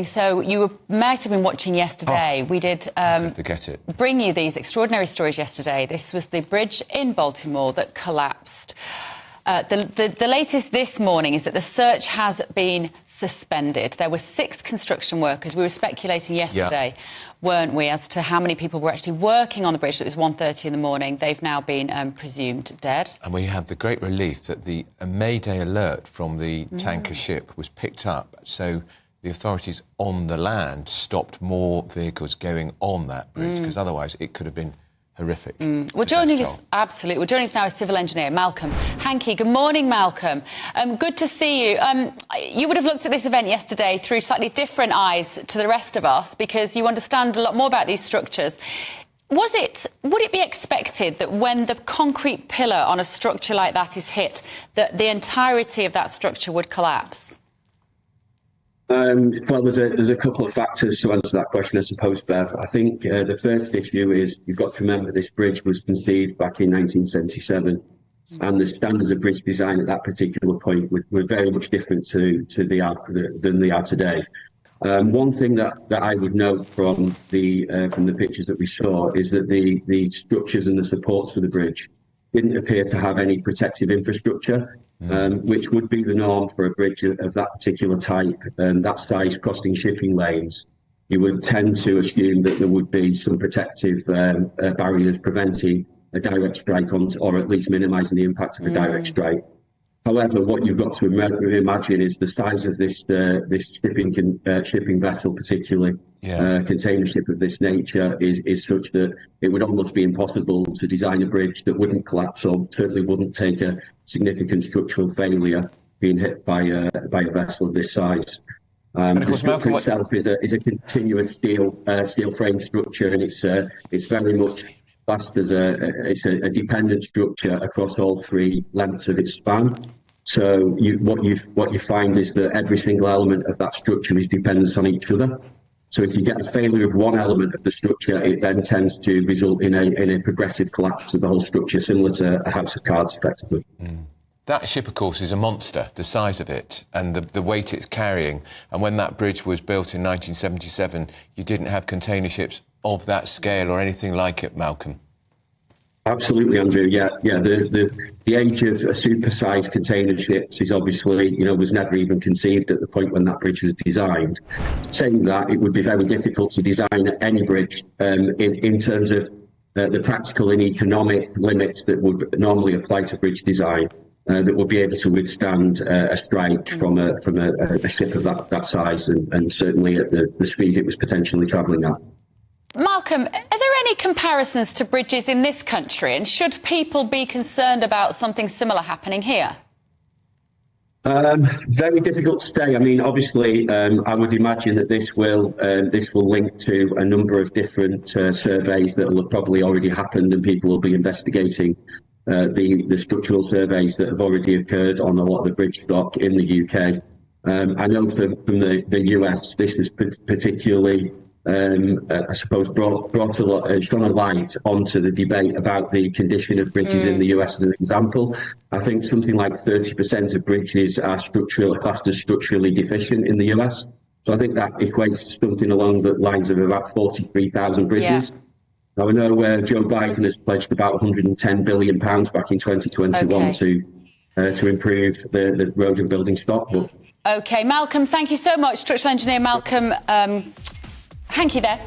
So you might have been watching yesterday. We did forget it. Bring you these extraordinary stories yesterday. This was the bridge in Baltimore that collapsed. The latest this morning is that the search has been suspended. There were 6 construction workers. We were speculating yesterday, weren't we, as to how many people were actually working on the bridge. It was 1:30 in the morning. They've now been presumed dead. And we have the great relief that the Mayday alert from the tanker ship was picked up. So the authorities on the land stopped more vehicles going on that bridge, because otherwise it could have been horrific. Well, joining us, absolutely. Well, joining us now is civil engineer Malcolm Hankey. Good morning, Malcolm. Good to see you. You would have looked at this event yesterday through slightly different eyes to the rest of us, because you understand a lot more about these structures. Would it be expected that when the concrete pillar on a structure like that is hit, that the entirety of that structure would collapse? Well, there's a couple of factors to answer that question, I suppose, Bev. I think the first issue is you've got to remember this bridge was conceived back in 1977, and the standards of bridge design at that particular point were very much different than they are today. One thing that I would note from the pictures that we saw is that the structures and the supports for the bridge didn't appear to have any protective infrastructure, which would be the norm for a bridge of that particular type and that size crossing shipping lanes. You would tend to assume that there would be some protective barriers preventing a direct strike or at least minimising the impact of a direct strike. However, what you've got to imagine is the size of this shipping vessel, particularly container ship of this nature, is such that it would almost be impossible to design a bridge that wouldn't collapse or certainly wouldn't take a significant structural failure being hit by a vessel of this size. The structure itself is a continuous steel frame structure, and it's very much classed as a dependent structure across all 3 lengths of its span. So what you find is that every single element of that structure is dependent on each other. So if you get a failure of one element of the structure, it then tends to result in a progressive collapse of the whole structure, similar to a house of cards, effectively. That ship, of course, is a monster, the size of it and the weight it's carrying. And when that bridge was built in 1977, you didn't have container ships of that scale or anything like it, Malcolm. Absolutely, Andrew. Yeah. The age of supersized container ships is obviously, was never even conceived at the point when that bridge was designed. Saying that, it would be very difficult to design any bridge in terms of the practical and economic limits that would normally apply to bridge design. That would be able to withstand a strike from a ship of that size, and certainly at the speed it was potentially travelling at. Malcolm, are there any comparisons to bridges in this country, and should people be concerned about something similar happening here? Very difficult to say. I mean, obviously, I would imagine that this will link to a number of different surveys that will have probably already happened, and people will be investigating the structural surveys that have already occurred on a lot of the bridge stock in the UK. I know from the US, this is particularly I suppose shone a light onto the debate about the condition of bridges in the US as an example. I think something like 30% of bridges are classed as structurally deficient in the US. So I think that equates to something along the lines of about 43,000 bridges. Yeah. Now, I know Joe Biden has pledged about £110 billion back in 2021 to improve the road and building stock. OK, Malcolm, thank you so much. Structural engineer Malcolm Hankey there.